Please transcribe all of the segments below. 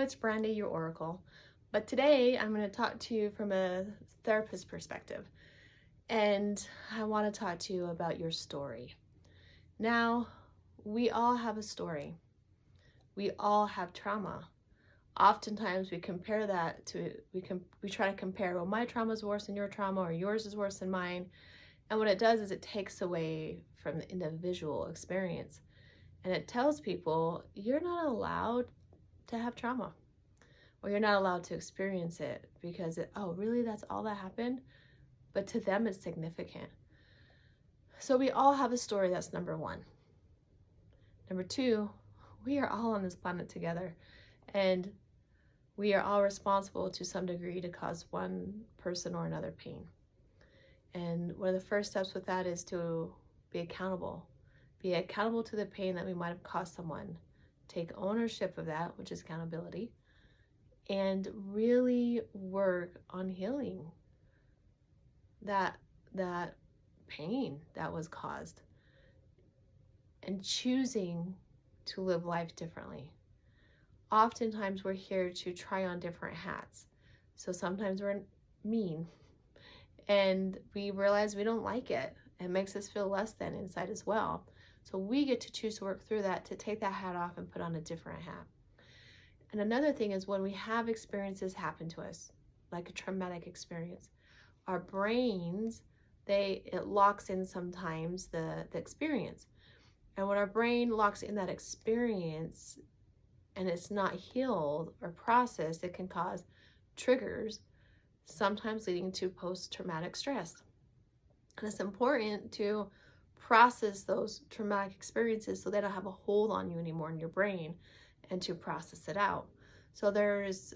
it's Brandy, your Oracle. But today I'm going to talk to you from a therapist perspective. And I want to talk to you about your story. Now, we all have a story. We all have trauma. Oftentimes we compare that to, we try to compare, well, my trauma is worse than your trauma or yours is worse than mine. And what it does is it takes away from the individual experience. And it tells people, you're not allowed to have trauma, or you're not allowed to experience it because oh, really, that's all that happened? But to them, it's significant. So we all have a story. That's number one. Number two, we are all on this planet together, and we are all responsible to some degree to cause one person or another pain. And one of the first steps with that is to be accountable. Be accountable to the pain that we might have caused someone. Take ownership of that, which is accountability, and really work on healing that pain that was caused and choosing to live life differently. Oftentimes we're here to try on different hats. So sometimes we're mean and we realize we don't like it. It makes us feel less than inside as well. So we get to choose to work through that, to take that hat off and put on a different hat. And another thing is when we have experiences happen to us, like a traumatic experience, our brains, it locks in sometimes the experience. And when our brain locks in that experience and it's not healed or processed, it can cause triggers, sometimes leading to post-traumatic stress. And it's important to process those traumatic experiences so they don't have a hold on you anymore in your brain, and to process it out. So there's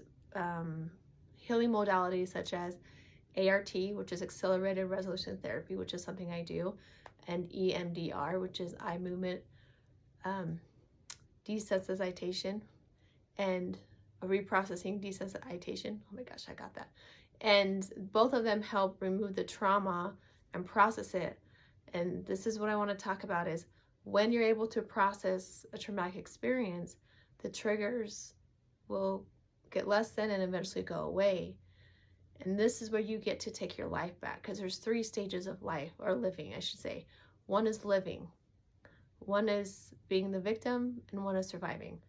healing modalities such as ART, which is Accelerated Resolution Therapy, which is something I do, and EMDR, which is eye movement desensitization and a reprocessing desensitization. Oh my gosh, I got that. And both of them help remove the trauma and process it. And this is what I want to talk about is when you're able to process a traumatic experience, the triggers will get less than and eventually go away. And this is where you get to take your life back, because there's 3 stages of life, or living, I should say. One is living, one is being the victim, and one is surviving.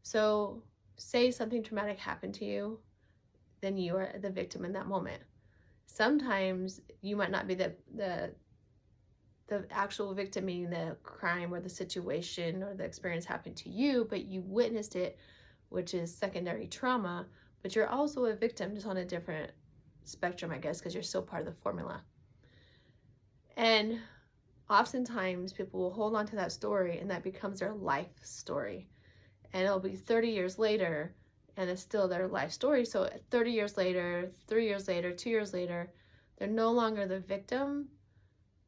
So say something traumatic happened to you, then you are the victim in that moment. Sometimes you might not be the actual victim, meaning the crime or the situation or the experience happened to you, but you witnessed it, which is secondary trauma, but you're also a victim, just on a different spectrum, I guess, because you're still part of the formula. And oftentimes people will hold on to that story and that becomes their life story. And it'll be 30 years later and it's still their life story. So 30 years later, 3 years later, 2 years later, they're no longer the victim,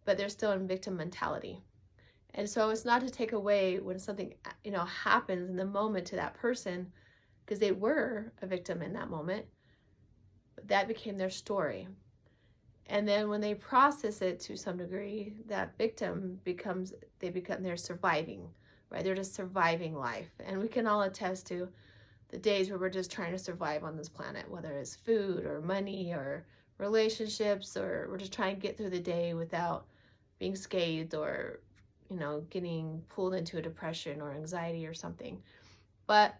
but they're still in victim mentality. And so it's not to take away when something, happens in the moment to that person, because they were a victim in that moment, but that became their story. And then when they process it to some degree, that victim they're surviving, right? They're just surviving life. And we can all attest to the days where we're just trying to survive on this planet, whether it's food or money or relationships, or we're just trying to get through the day without being scathed or, getting pulled into a depression or anxiety or something. But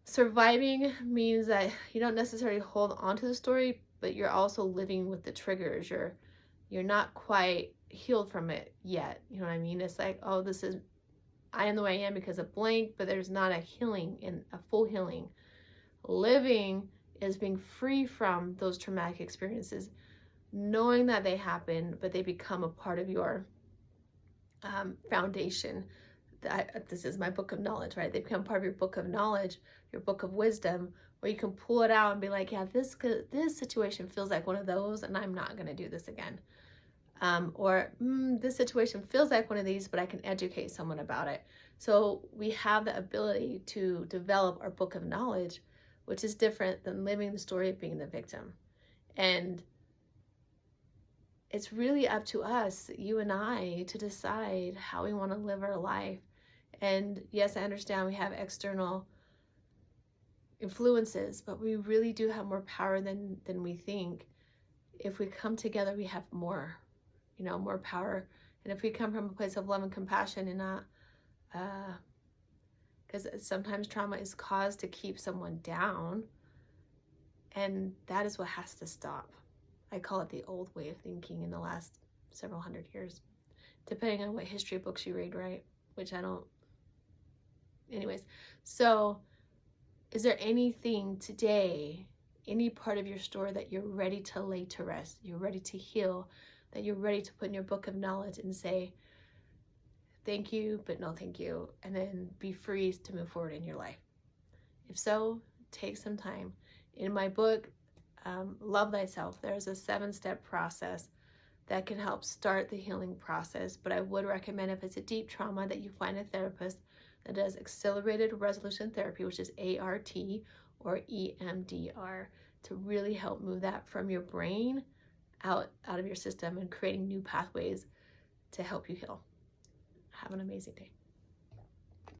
surviving means that you don't necessarily hold on to the story, but you're also living with the triggers. You're not quite healed from it yet. You know what I mean? It's like, oh, I am the way I am because of blank, but there's not a healing, in a full healing. Living is being free from those traumatic experiences, knowing that they happen, but they become a part of your foundation. This is my book of knowledge, right? They become part of your book of knowledge, your book of wisdom, where you can pull it out and be like, yeah, this situation feels like one of those, and I'm not going to do this again. This situation feels like one of these, but I can educate someone about it. So we have the ability to develop our book of knowledge, which is different than living the story of being the victim. And it's really up to us, you and I, to decide how we want to live our life. And yes, I understand we have external influences, but we really do have more power than we think. If we come together, we have more, more power. And if we come from a place of love and compassion and not, because sometimes trauma is caused to keep someone down, and that is what has to stop. I call it the old way of thinking in the last several hundred years, depending on what history books you read, right? Which I don't. Anyways, so is there anything today, any part of your story that you're ready to lay to rest, you're ready to heal, that you're ready to put in your book of knowledge and say, thank you, but no thank you, and then be free to move forward in your life? If so, take some time. In my book, Love Thyself, there's a 7-step process that can help start the healing process. But I would recommend, if it's a deep trauma, that you find a therapist that does accelerated resolution therapy, which is ART or EMDR, to really help move that from your brain out of your system and creating new pathways to help you heal. Have an amazing day.